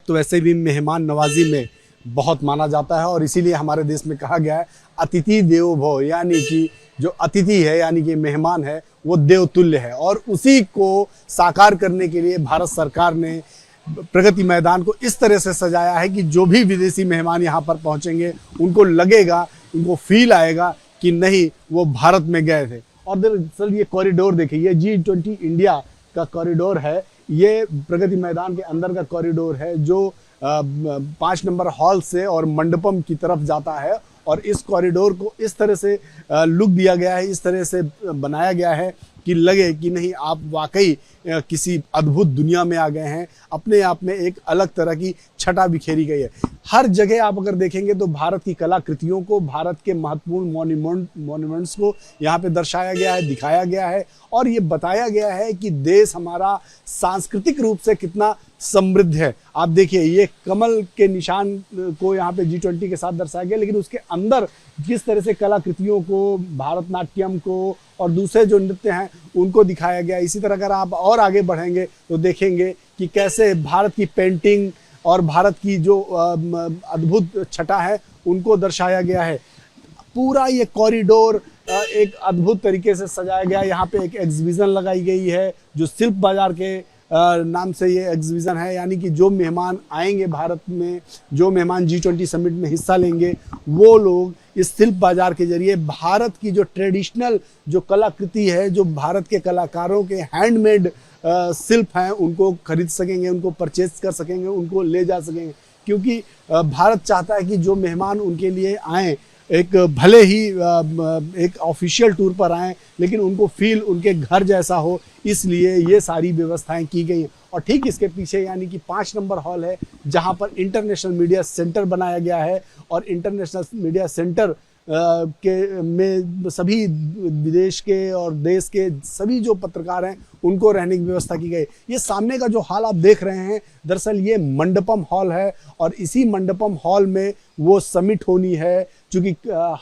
तो वैसे भी मेहमान नवाजी में बहुत माना जाता है और इसीलिए हमारे देश में कहा गया है अतिथि देवो भव, यानी कि जो अतिथि है यानी कि मेहमान है वो देवतुल्य है। और उसी को साकार करने के लिए भारत सरकार ने प्रगति मैदान को इस तरह से सजाया है कि जो भी विदेशी मेहमान यहाँ पर पहुँचेंगे उनको लगेगा, उनको फील आएगा कि नहीं वो भारत में गए थे। और दरअसल ये कॉरिडोर देखिए, ये G20 इंडिया का कॉरिडोर है, ये प्रगति मैदान के अंदर का कॉरिडोर है जो 5 नंबर हॉल से और मंडपम की तरफ जाता है। और इस कॉरिडोर को इस तरह से लुक दिया गया है, इस तरह से बनाया गया है कि लगे कि नहीं आप वाकई किसी अद्भुत दुनिया में आ गए हैं। अपने आप में एक अलग तरह की छटा बिखेरी गई है। हर जगह आप अगर देखेंगे तो भारत की कलाकृतियों को, भारत के महत्वपूर्ण मॉन्यूमेंट्स को यहाँ पे दर्शाया गया है, दिखाया गया है और ये बताया गया है कि देश हमारा सांस्कृतिक रूप से कितना समृद्ध है। आप देखिए ये कमल के निशान को यहाँ पे G20 के साथ दर्शाया गया, लेकिन उसके अंदर किस तरह से कलाकृतियों को, भारतनाट्यम को और दूसरे जो नृत्य हैं उनको दिखाया गया। इसी तरह अगर आप और आगे बढ़ेंगे तो देखेंगे कि कैसे भारत की पेंटिंग और भारत की जो अद्भुत छटा है उनको दर्शाया गया है। पूरा ये कॉरिडोर एक अद्भुत तरीके से सजाया गया। यहाँ पे एक एग्जीबिशन लगाई गई है जो शिल्प बाजार के नाम से ये एग्जीबिशन है, यानी कि जो मेहमान आएंगे भारत में, जो मेहमान G20 समिट में हिस्सा लेंगे, वो लोग इस शिल्प बाजार के जरिए भारत की जो ट्रेडिशनल जो कलाकृति है, जो भारत के कलाकारों के हैंडमेड शिल्प हैं, उनको खरीद सकेंगे, उनको परचेज कर सकेंगे, उनको ले जा सकेंगे। क्योंकि भारत चाहता है कि जो मेहमान उनके लिए आएँ, एक भले ही एक ऑफिशियल टूर पर आएँ, लेकिन उनको फील उनके घर जैसा हो, इसलिए ये सारी व्यवस्थाएं की गई हैं। और ठीक इसके पीछे यानी कि 5 नंबर हॉल है जहां पर इंटरनेशनल मीडिया सेंटर बनाया गया है। और इंटरनेशनल मीडिया सेंटर के में सभी विदेश के और देश के सभी जो पत्रकार हैं उनको रहने की व्यवस्था की गई। ये सामने का जो हॉल आप देख रहे हैं, दरअसल ये मंडपम हॉल है और इसी मंडपम हॉल में वो समिट होनी है। चूँकि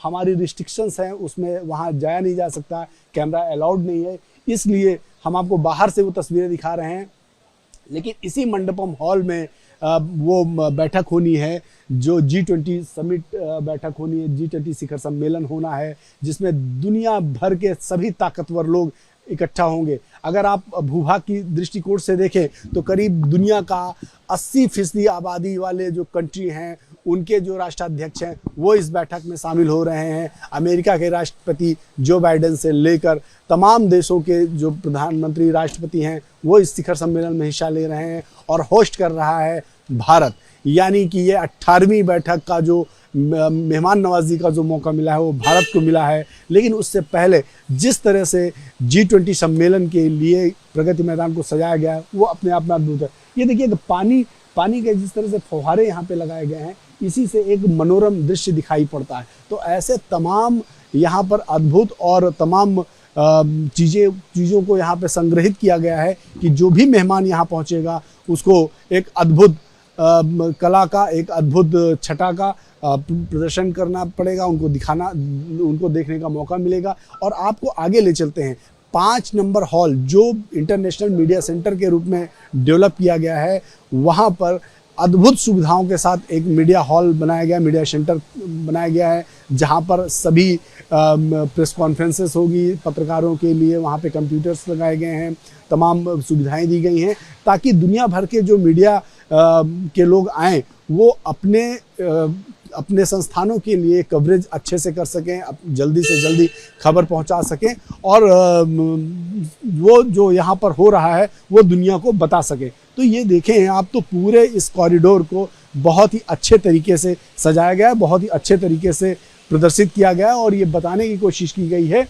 हमारी रिस्ट्रिक्शंस हैं, उसमें वहाँ जाया नहीं जा सकता, कैमरा अलाउड नहीं है, इसलिए हम आपको बाहर से वो तस्वीरें दिखा रहे हैं। लेकिन इसी मंडपम हॉल में वो बैठक होनी है जो G20 समिट बैठक होनी है, G20 शिखर सम्मेलन होना है, जिसमें दुनिया भर के सभी ताकतवर लोग इकट्ठा होंगे। अगर आप भूभाग की दृष्टिकोण से देखें तो करीब दुनिया का 80% आबादी वाले जो कंट्री हैं उनके जो राष्ट्राध्यक्ष हैं वो इस बैठक में शामिल हो रहे हैं। अमेरिका के राष्ट्रपति जो बाइडेन से लेकर तमाम देशों के जो प्रधानमंत्री, राष्ट्रपति हैं वो इस शिखर सम्मेलन में हिस्सा ले रहे हैं और होस्ट कर रहा है भारत। यानी कि ये 18वीं बैठक का जो मेहमान नवाजी का जो मौका मिला है वो भारत को मिला है। लेकिन उससे पहले जिस तरह से G20 सम्मेलन के लिए प्रगति मैदान को सजाया गया है वो अपने आप में अद्भुत है। ये देखिए पानी के जिस तरह से फव्वारे यहाँ पे लगाए गए हैं, इसी से एक मनोरम दृश्य दिखाई पड़ता है। तो ऐसे तमाम यहाँ पर अद्भुत और तमाम चीज़ों को यहाँ पे संग्रहित किया गया है कि जो भी मेहमान यहाँ पहुँचेगा उसको एक अद्भुत कला का, एक अद्भुत छटा का प्रदर्शन करना पड़ेगा, उनको देखने का मौका मिलेगा। और आपको आगे ले चलते हैं। 5 नंबर हॉल जो इंटरनेशनल मीडिया सेंटर के रूप में डेवलप किया गया है, वहाँ पर अद्भुत सुविधाओं के साथ एक मीडिया हॉल बनाया गया, मीडिया सेंटर बनाया गया है, जहाँ पर सभी प्रेस कॉन्फ्रेंसेस होगी पत्रकारों के लिए। वहाँ पे कंप्यूटर्स लगाए गए हैं, तमाम सुविधाएं दी गई हैं ताकि दुनिया भर के जो मीडिया के लोग आएँ वो अपने संस्थानों के लिए कवरेज अच्छे से कर सकें, जल्दी से जल्दी खबर पहुंचा सकें और वो जो यहाँ पर हो रहा है वो दुनिया को बता सकें। तो ये देखें आप, तो पूरे इस कॉरिडोर को बहुत ही अच्छे तरीके से सजाया गया है, बहुत ही अच्छे तरीके से प्रदर्शित किया गया है और ये बताने की कोशिश की गई है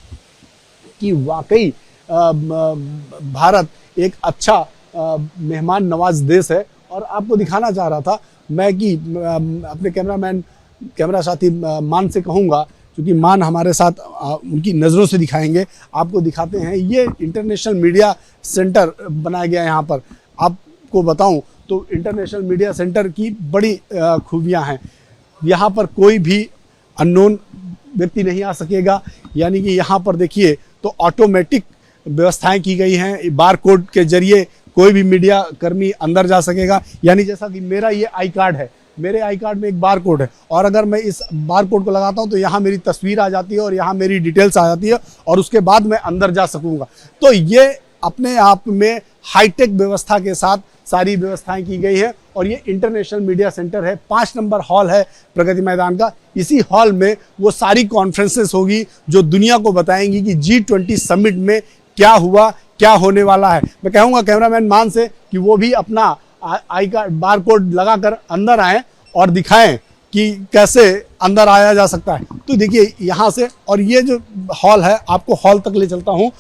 कि वाकई भारत एक अच्छा मेहमान नवाज देश है। और आपको दिखाना चाह रहा था मैं कि अपने कैमरा साथी मान से कहूँगा, क्योंकि मान हमारे साथ उनकी नज़रों से दिखाएंगे, आपको दिखाते हैं। ये इंटरनेशनल मीडिया सेंटर बनाया गया है। यहाँ पर आपको बताऊं तो इंटरनेशनल मीडिया सेंटर की बड़ी खूबियाँ हैं। यहाँ पर कोई भी अननोन व्यक्ति नहीं आ सकेगा। यानी कि यहाँ पर देखिए तो ऑटोमेटिक व्यवस्थाएं की गई हैं। बार कोड के जरिए कोई भी मीडिया कर्मी अंदर जा सकेगा। यानी जैसा कि मेरा ये आई कार्ड है, मेरे आई कार्ड में एक बार कोड है और अगर मैं इस बार कोड को लगाता हूं तो यहाँ मेरी तस्वीर आ जाती है और यहाँ मेरी डिटेल्स आ जाती है और उसके बाद मैं अंदर जा सकूंगा। तो ये अपने आप में हाईटेक व्यवस्था के साथ सारी व्यवस्थाएं की गई है और ये इंटरनेशनल मीडिया सेंटर है। 5 नंबर हॉल है प्रगति मैदान का। इसी हॉल में वो सारी कॉन्फ्रेंसेस होगी जो दुनिया को बताएंगी कि G20 समिट में क्या हुआ, क्या होने वाला है। मैं कहूँगा कैमरामैन मान से कि वो भी अपना आई कार्ड बार कोड लगाकर अंदर आएँ और दिखाएं कि कैसे अंदर आया जा सकता है। तो देखिए यहाँ से, और ये जो हॉल है आपको हॉल तक ले चलता हूँ।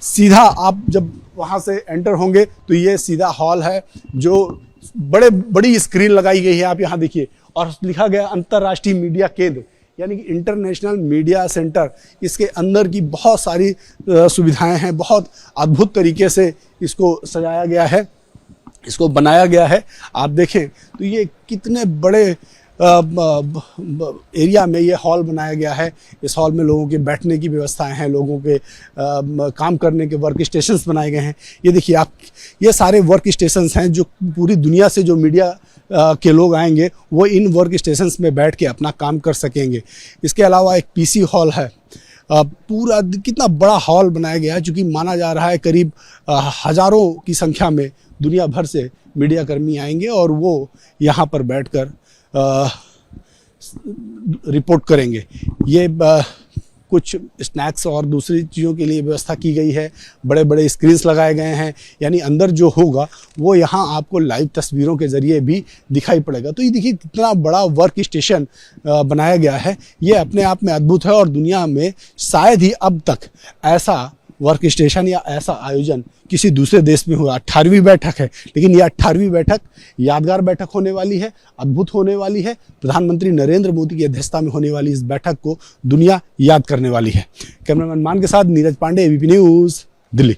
सीधा आप जब वहाँ से एंटर होंगे तो ये सीधा हॉल है जो बड़ी स्क्रीन लगाई गई है, आप यहाँ देखिए, और लिखा गया अंतर्राष्ट्रीय मीडिया केंद्र यानी कि इंटरनेशनल मीडिया सेंटर। इसके अंदर की बहुत सारी सुविधाएं हैं, बहुत अद्भुत तरीके से इसको सजाया गया है, इसको बनाया गया है। आप देखें तो ये कितने बड़े एरिया में ये हॉल बनाया गया है। इस हॉल में लोगों के बैठने की व्यवस्थाएं हैं, लोगों के काम करने के वर्क स्टेशंस बनाए गए हैं। ये देखिए आप, ये सारे वर्क स्टेशंस हैं जो पूरी दुनिया से जो मीडिया के लोग आएंगे वो इन वर्क स्टेशंस में बैठ के अपना काम कर सकेंगे। इसके अलावा एक पीसी हॉल है। पूरा कितना बड़ा हॉल बनाया गया है, चूँकि माना जा रहा है करीब हज़ारों की संख्या में दुनिया भर से मीडिया कर्मी आएंगे और वो यहाँ पर बैठकर रिपोर्ट करेंगे। ये कुछ स्नैक्स और दूसरी चीज़ों के लिए व्यवस्था की गई है। बड़े बड़े स्क्रीन्स लगाए गए हैं, यानी अंदर जो होगा वो यहाँ आपको लाइव तस्वीरों के ज़रिए भी दिखाई पड़ेगा। तो ये देखिए कितना बड़ा वर्क स्टेशन बनाया गया है। ये अपने आप में अद्भुत है और दुनिया में शायद ही अब तक ऐसा वर्क स्टेशन या ऐसा आयोजन किसी दूसरे देश में हुआ। 18वीं बैठक है, लेकिन यह 18वीं बैठक यादगार बैठक होने वाली है, अद्भुत होने वाली है। प्रधानमंत्री नरेंद्र मोदी की अध्यक्षता में होने वाली इस बैठक को दुनिया याद करने वाली है। कैमरामैन मान के साथ नीरज पांडे, एबीपी न्यूज़, दिल्ली।